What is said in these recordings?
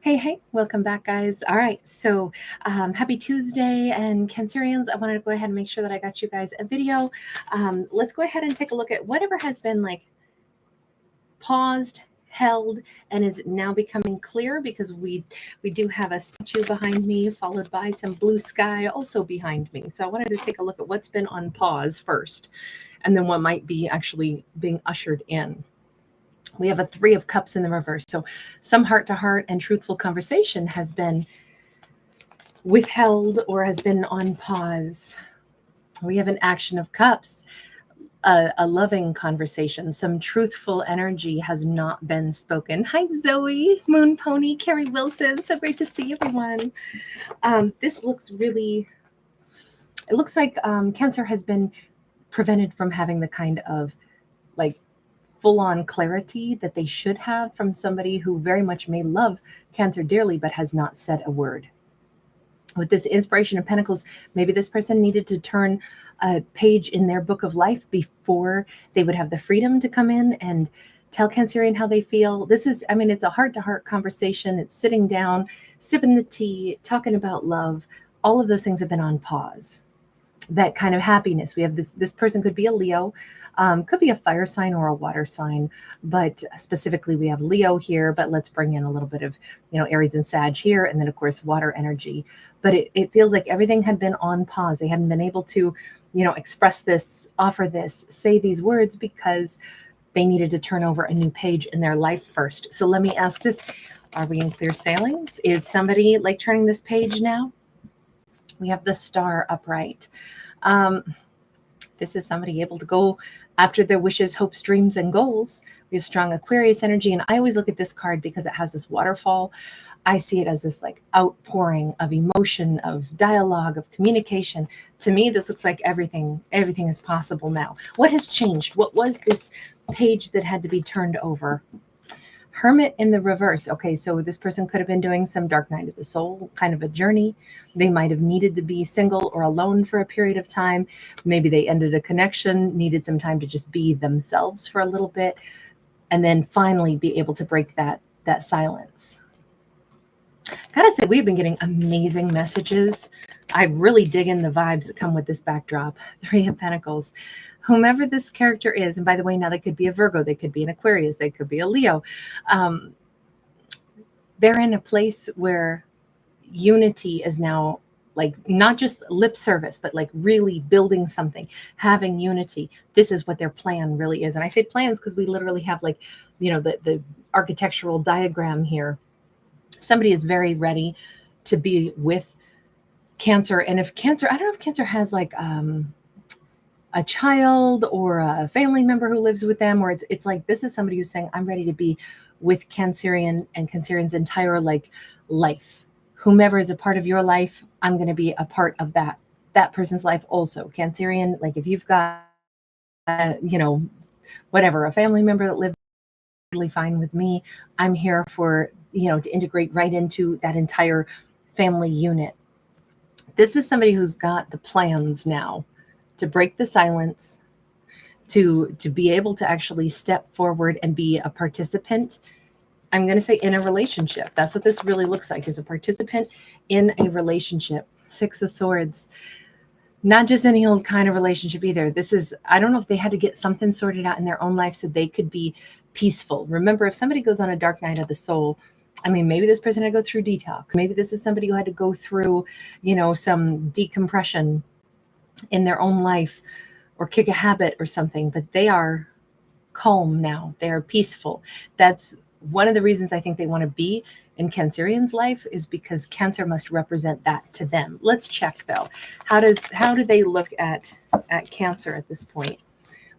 Hey, welcome back, guys. All right, so happy Tuesday, and Cancerians. I wanted to go ahead and make sure that I got you guys a video. Let's go ahead and take a look at whatever has been like paused, held, and is now becoming clear, because we do have a statue behind me, followed by some blue sky also behind me. So I wanted to take a look at what's been on pause first, and then what might be actually being ushered in. We have a 3 of Cups in the reverse. So some heart-to-heart and truthful conversation has been withheld or has been on pause. We have an Action of Cups, a loving conversation. Some truthful energy has not been spoken. Hi, Zoe, Moon Pony, Carrie Wilson. So great to see everyone. This looks really, it looks like Cancer has been prevented from having the kind of like full-on clarity that they should have from somebody who very much may love Cancer dearly but has not said a word. With this Inspiration of Pentacles, maybe this person needed to turn a page in their book of life before they would have the freedom to come in and tell Cancerian how they feel. This is, I mean, it's a heart-to-heart conversation. It's sitting down, sipping the tea, talking about love. All of those things have been on pause. That kind of happiness. We have this person could be a Leo, could be a fire sign or a water sign, but specifically we have Leo here, but let's bring in a little bit of, Aries and Sag here, and then of course water energy. But it feels like everything had been on pause. They hadn't been able to, express this, offer this, say these words, because they needed to turn over a new page in their life first. So let me ask this, are we in clear sailings? Is somebody like turning this page now? We have the Star upright. This is somebody able to go after their wishes, hopes, dreams, and goals. We have strong Aquarius energy. And I always look at this card because it has this waterfall. I see it as this like outpouring of emotion, of dialogue, of communication. To me, this looks like everything is possible now. What has changed? What was this page that had to be turned over? Hermit in the reverse. Okay, so this person could have been doing some dark night of the soul kind of a journey. They might have needed to be single or alone for a period of time. Maybe they ended a connection, needed some time to just be themselves for a little bit, and then finally be able to break that silence. Gotta say, we've been getting amazing messages. I really dig in the vibes that come with this backdrop. 3 of Pentacles. Whomever this character is, and by the way, now they could be a Virgo, they could be an Aquarius, they could be a Leo. They're in a place where unity is now like not just lip service, but like really building something, having unity. This is what their plan really is. And I say plans because we literally have like, the architectural diagram here. Somebody is very ready to be with Cancer. And if Cancer, I don't know if Cancer has like, a child or a family member who lives with them, or it's like this is somebody who's saying, I'm ready to be with Cancerian and Cancerian's entire like life. Whomever is a part of your life, I'm going to be a part of that person's life also. Cancerian, like if you've got whatever, a family member that lives totally fine with me, I'm here for to integrate right into that entire family unit. This is somebody who's got the plans now to break the silence, to be able to actually step forward and be a participant. I'm going to say in a relationship. That's what this really looks like, is a participant in a relationship. 6 of Swords. Not just any old kind of relationship either. This is, I don't know if they had to get something sorted out in their own life so they could be peaceful. Remember, if somebody goes on a dark night of the soul, I mean, maybe this person had to go through detox. Maybe this is somebody who had to go through, some decompression in their own life or kick a habit or something, but they are calm now. They are peaceful. That's one of the reasons I think they want to be in Cancerian's life, is because Cancer must represent that to them. Let's check though. How do they look at Cancer at this point?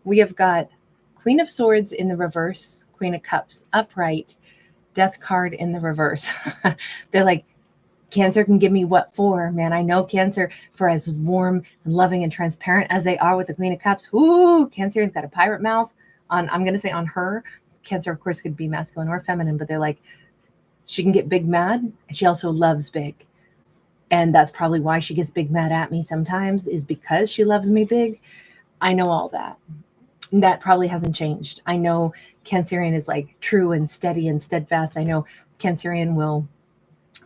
We have got Queen of Swords in the reverse, Queen of Cups upright, Death card in the reverse. They're like, Cancer can give me what for, man. I know Cancer, for as warm and loving and transparent as they are with the Queen of Cups. Ooh, Cancerian's got a pirate mouth on, I'm going to say on her. Cancer, of course, could be masculine or feminine, but they're like, she can get big mad. And she also loves big. And that's probably why she gets big mad at me sometimes, is because she loves me big. I know all that. That probably hasn't changed. I know Cancerian is like true and steady and steadfast. I know Cancerian will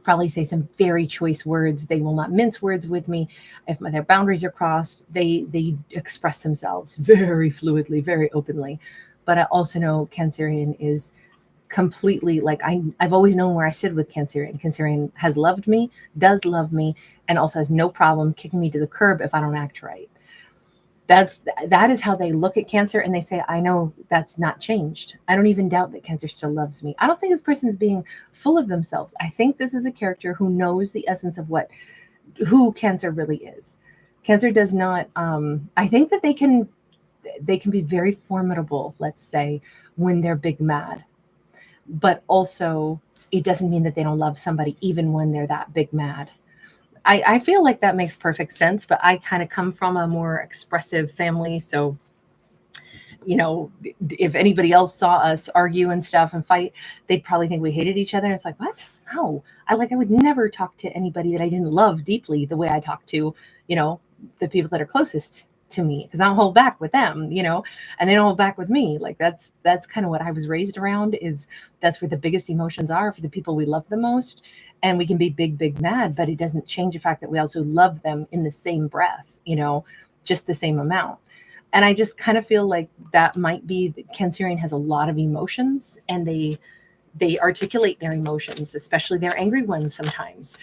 probably say some very choice words. They will not mince words with me. If their boundaries are crossed, they express themselves very fluidly, very openly. But I also know Cancerian is completely like I've always known where I stood with Cancerian. Cancerian has loved me, does love me, and also has no problem kicking me to the curb if I don't act right. That is how they look at Cancer, and they say, I know that's not changed. I don't even doubt that Cancer still loves me. I don't think this person is being full of themselves. I think this is a character who knows the essence of who Cancer really is. Cancer does not I think that they can be very formidable, let's say, when they're big mad. But also it doesn't mean that they don't love somebody even when they're that big mad. I feel like that makes perfect sense, but I kind of come from a more expressive family. So, if anybody else saw us argue and stuff and fight, they'd probably think we hated each other. And it's like, what? No, I would never talk to anybody that I didn't love deeply the way I talk to, the people that are closest to me, because I don't hold back with them, and they don't hold back with me. Like that's kind of what I was raised around. Is that's where the biggest emotions are for the people we love the most. And we can be big mad, but it doesn't change the fact that we also love them in the same breath, just the same amount. And I just kind of feel like that might be Cancerian has a lot of emotions, and they articulate their emotions, especially their angry ones sometimes.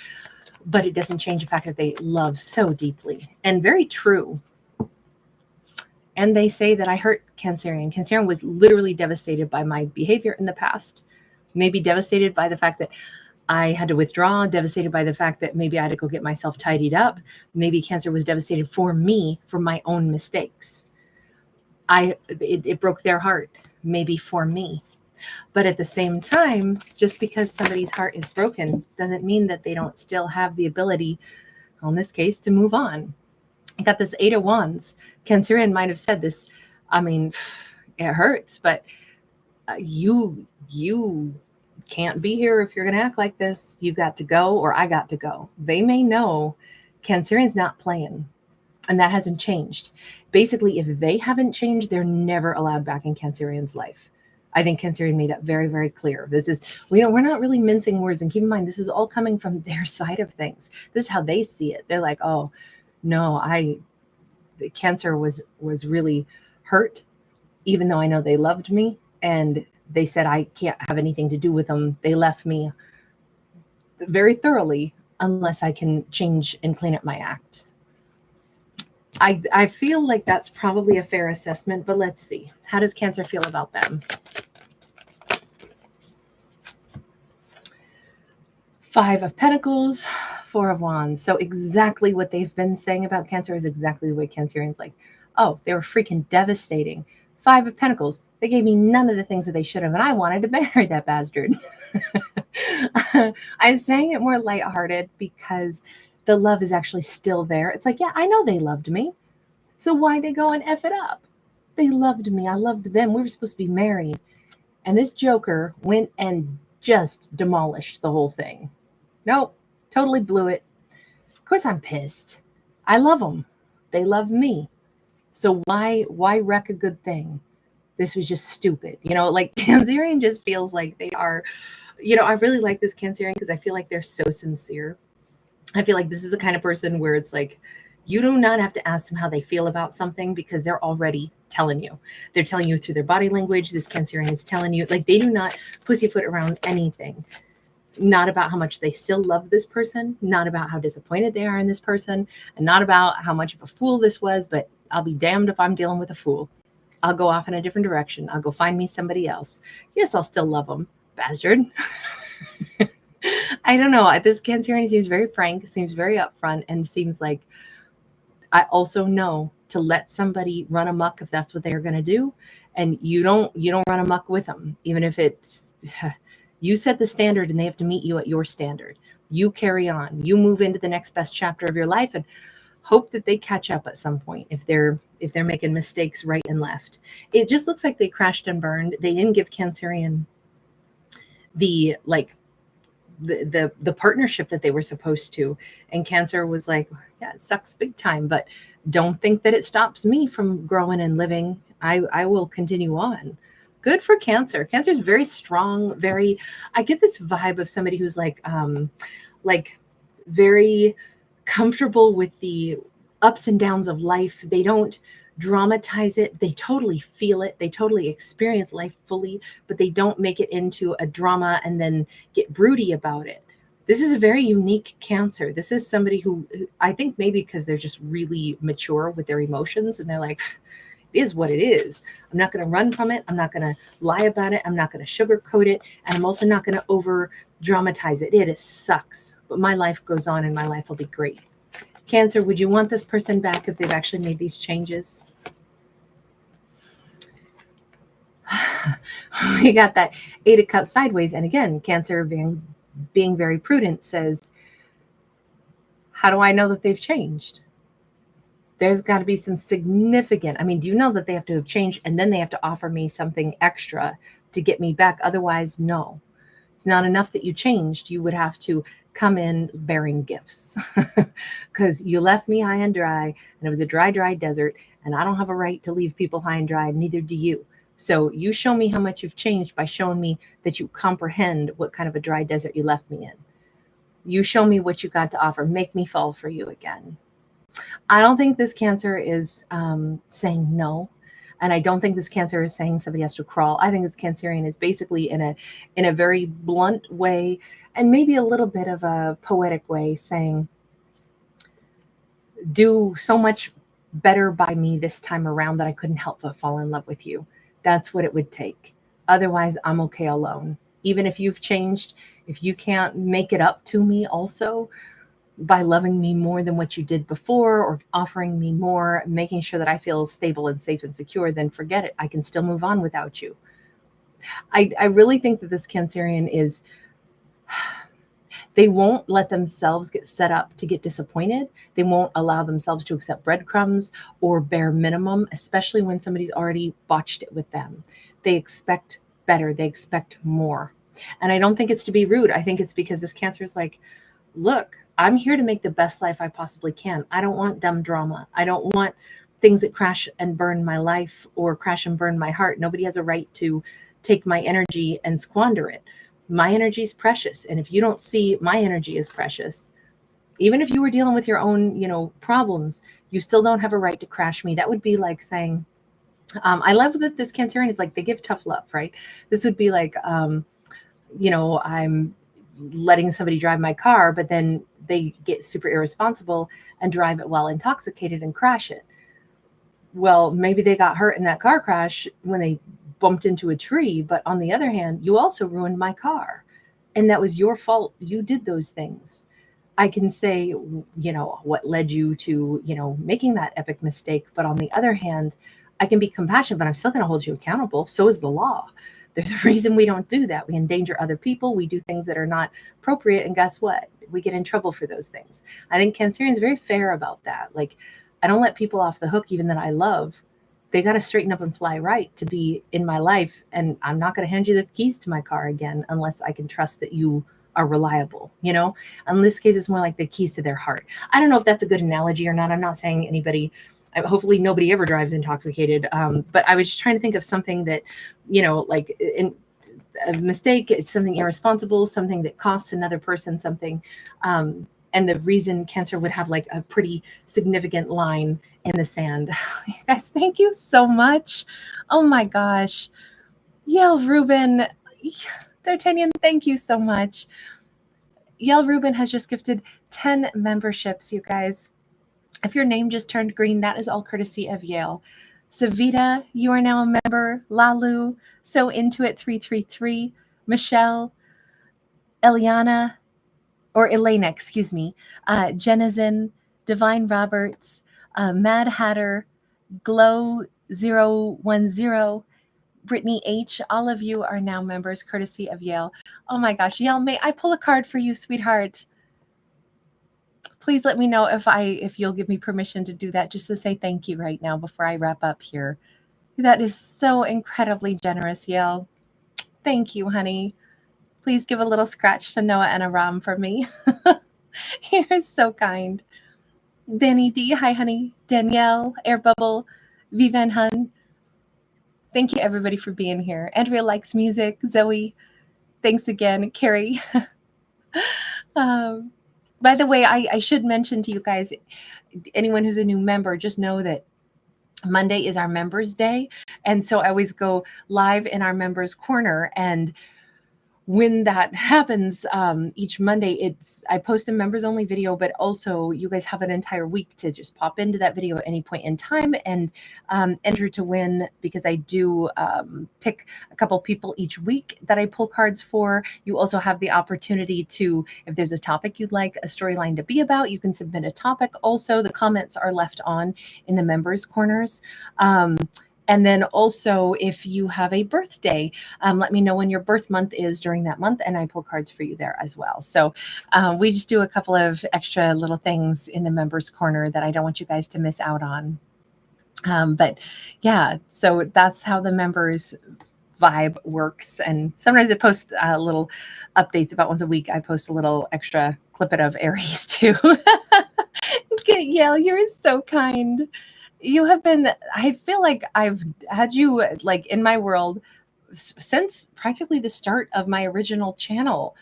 But it doesn't change the fact that they love so deeply, and very true. And they say that I hurt Cancerian. Cancerian was literally devastated by my behavior in the past, maybe devastated by the fact that I had to withdraw, devastated by the fact that maybe I had to go get myself tidied up. Maybe Cancer was devastated for me, for my own mistakes. It broke their heart, maybe for me. But at the same time, just because somebody's heart is broken doesn't mean that they don't still have the ability, in this case, to move on. I got this 8 of Wands. Cancerian might have said this. I mean, it hurts, but you can't be here if you're going to act like this. You got to go, or I got to go. They may know Cancerian's not playing, and that hasn't changed. Basically, if they haven't changed, they're never allowed back in Cancerian's life. I think Cancerian made that very, very clear. This is, we're not really mincing words. And keep in mind, this is all coming from their side of things. This is how they see it. They're like, oh, no, the Cancer was really hurt, even though I know they loved me. And they said, I can't have anything to do with them. They left me very thoroughly unless I can change and clean up my act. I feel like that's probably a fair assessment, but let's see. How does Cancer feel about them? 5 of Pentacles, 4 of Wands. So exactly what they've been saying about Cancer is exactly the way Cancerian's like, oh, they were freaking devastating. 5 of Pentacles. They gave me none of the things that they should have, and I wanted to marry that bastard. I'm saying it more lighthearted because the love is actually still there. It's like, yeah, I know they loved me. So why'd they go and F it up? They loved me. I loved them. We were supposed to be married. And this joker went and just demolished the whole thing. Nope, totally blew it. Of course I'm pissed. I love them. They love me. So why wreck a good thing? This was just stupid. Like Cancerian just feels like they are, I really like this Cancerian because I feel like they're so sincere. I feel like this is the kind of person where it's like, you do not have to ask them how they feel about something because they're already telling you. They're telling you through their body language. This Cancerian is telling you, like, they do not pussyfoot around anything. Not about how much they still love this person, not about how disappointed they are in this person, and not about how much of a fool this was, but I'll be damned if I'm dealing with a fool. I'll go off in a different direction. I'll go find me somebody else. Yes, I'll still love them, bastard. I don't know. This Cancerian seems very frank, seems very upfront, and seems like I also know to let somebody run amok if that's what they're going to do, and you don't run amok with them, even if it's you set the standard and they have to meet you at your standard. You carry on. You move into the next best chapter of your life and hope that they catch up at some point if they're making mistakes right and left. It just looks like they crashed and burned. They didn't give Cancerian the partnership that they were supposed to. And Cancer was like, yeah, it sucks big time, but don't think that it stops me from growing and living. I will continue on. Good for Cancer. Cancer is very strong, I get this vibe of somebody who's like like very comfortable with the ups and downs of life. They don't dramatize it. They totally feel it. They totally experience life fully, but they don't make it into a drama and then get broody about it. This is a very unique Cancer. This is somebody who I think maybe because they're just really mature with their emotions and they're like, it is what it is. I'm not going to run from it. I'm not going to lie about it. I'm not going to sugarcoat it. And I'm also not going to over dramatize it. It sucks, but my life goes on and my life will be great. Cancer, would you want this person back if they've actually made these changes? We got that 8 of Cups sideways. And again, Cancer being very prudent says, how do I know that they've changed? There's got to be some significant, I mean, do you know that they have to have changed and then they have to offer me something extra to get me back? Otherwise, no. It's not enough that you changed. You would have to come in bearing gifts because you left me high and dry and it was a dry, dry desert and I don't have a right to leave people high and dry. Neither do you. So you show me how much you've changed by showing me that you comprehend what kind of a dry desert you left me in. You show me what you got to offer. Make me fall for you again. I don't think this Cancer is saying no. And I don't think this Cancer is saying somebody has to crawl. I think this Cancerian is basically in a very blunt way and maybe a little bit of a poetic way saying, do so much better by me this time around that I couldn't help but fall in love with you. That's what it would take. Otherwise, I'm okay alone. Even if you've changed, if you can't make it up to me also, by loving me more than what you did before or offering me more, making sure that I feel stable and safe and secure, then forget it. I can still move on without you. I really think that this Cancerian is, they won't let themselves get set up to get disappointed. They won't allow themselves to accept breadcrumbs or bare minimum, especially when somebody's already botched it with them. They expect better. They expect more. And I don't think it's to be rude. I think it's because this Cancer is like, look, I'm here to make the best life I possibly can. I don't want dumb drama. I don't want things that crash and burn my life or crash and burn my heart. Nobody has a right to take my energy and squander it. My energy is precious. And if you don't see my energy as precious, even if you were dealing with your own, problems, you still don't have a right to crash me. That would be like saying, I love that this Cancerian is like, they give tough love, right? This would be like, I'm letting somebody drive my car, but then they get super irresponsible and drive it while intoxicated and crash it. Well, maybe they got hurt in that car crash when they bumped into a tree, but on the other hand, you also ruined my car. And that was your fault. You did those things. I can say, what led you to, making that epic mistake. But on the other hand, I can be compassionate, but I'm still going to hold you accountable. So is the law. There's a reason we don't do that. We endanger other people. We do things that are not appropriate. And guess what? We get in trouble for those things. I think Cancerian is very fair about that. Like, I don't let people off the hook, even that I love. They got to straighten up and fly right to be in my life. And I'm not going to hand you the keys to my car again unless I can trust that you are reliable. In this case, it's more like the keys to their heart. I don't know if that's a good analogy or not. I'm not saying anybody, hopefully nobody ever drives intoxicated. But I was just trying to think of something that, like in a mistake, it's something irresponsible, something that costs another person something. And the reason Cancer would have like a pretty significant line in the sand. You guys, thank you so much. Oh my gosh. Yell Ruben, D'Artagnan, thank you so much. Yell Ruben has just gifted 10 memberships, you guys. If your name just turned green, that is all courtesy of Yale. Savita, you are now a member. Lalu, So Into It 333. Michelle, Eliana, or Elena, excuse me. Jenizen, Divine Roberts, Mad Hatter, Glow 010, Brittany H. All of you are now members courtesy of Yale. Oh my gosh, Yale, may I pull a card for you, sweetheart? Please let me know if you'll give me permission to do that, just to say thank you right now before I wrap up here. That is so incredibly generous, Yale. Thank you, honey. Please give a little scratch to Noah and Aram for me. You're so kind. Danny D, hi, honey. Danielle, Air Bubble, Vivan Hun. Thank you, everybody, for being here. Andrea likes music. Zoe, thanks again. Carrie. By the way, I should mention to you guys, anyone who's a new member, just know that Monday is our members day. And so I always go live in our members corner, and when that happens, each Monday, I post a members only video, but also you guys have an entire week to just pop into that video at any point in time and enter to win, because I do pick a couple people each week that I pull cards for. You also have the opportunity to, if there's a topic you'd like a storyline to be about, you can submit a topic. Also, the comments are left on in the members corners. And then also, if you have a birthday, let me know when your birth month is during that month, and I pull cards for you there as well. So we just do a couple of extra little things in the members corner that I don't want you guys to miss out on. But yeah, so that's how the members vibe works. And sometimes I post little updates about once a week. I post a little extra clip of Aries too. Gail, you're so kind. You have been, I feel like I've had you like in my world since practically the start of my original channel.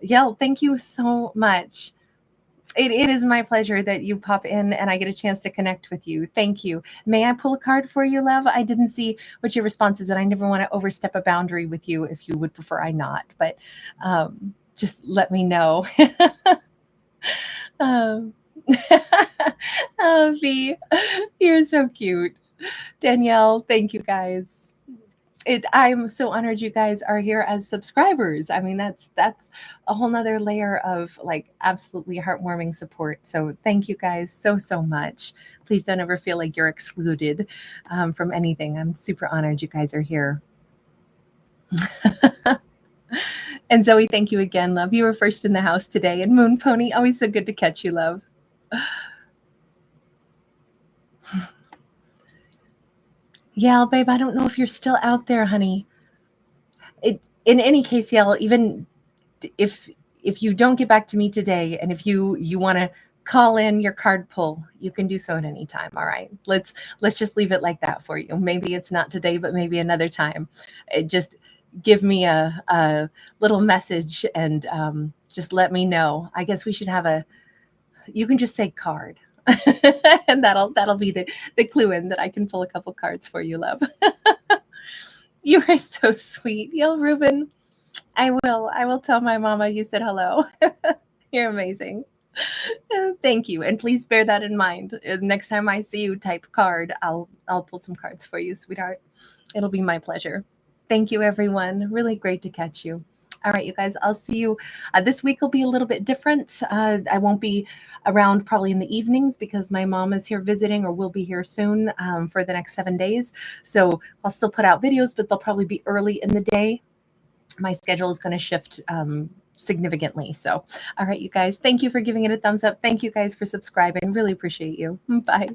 Yael, thank you so much. It is my pleasure that you pop in and I get a chance to connect with you. Thank you. May I pull a card for you, love? I didn't see what your response is, and I never want to overstep a boundary with you if you would prefer I not, but just let me know. Oh, V, you're so cute. Danielle, thank you guys. I'm so honored you guys are here as subscribers. I mean, that's a whole nother layer of like absolutely heartwarming support. So thank you guys so much. Please don't ever feel like you're excluded from anything. I'm super honored you guys are here. And Zoe, thank you again, love. You were first in the house today. And Moon Pony, always so good to catch you, love. Yeah, babe, I don't know if you're still out there, honey. In any case, Yael, even if you don't get back to me today, and if you want to call in your card pull, you can do so at any time. All right, let's just leave it like that for you. Maybe it's not today, but maybe another time. Just give me a little message and just let me know. I guess we should have you can just say card. And that'll be the clue in that I can pull a couple cards for you, love. You are so sweet. Yael Rubin, I will tell my mama you said hello. You're amazing. Thank you. And please bear that in mind. Next time I see you type card, I'll pull some cards for you, sweetheart. It'll be my pleasure. Thank you, everyone. Really great to catch you. All right, you guys, I'll see you. This week will be a little bit different. I won't be around probably in the evenings because my mom is here visiting, or will be here soon for the next 7 days. So I'll still put out videos, but they'll probably be early in the day. My schedule is going to shift significantly. So, all right, you guys, thank you for giving it a thumbs up. Thank you guys for subscribing. Really appreciate you. Bye.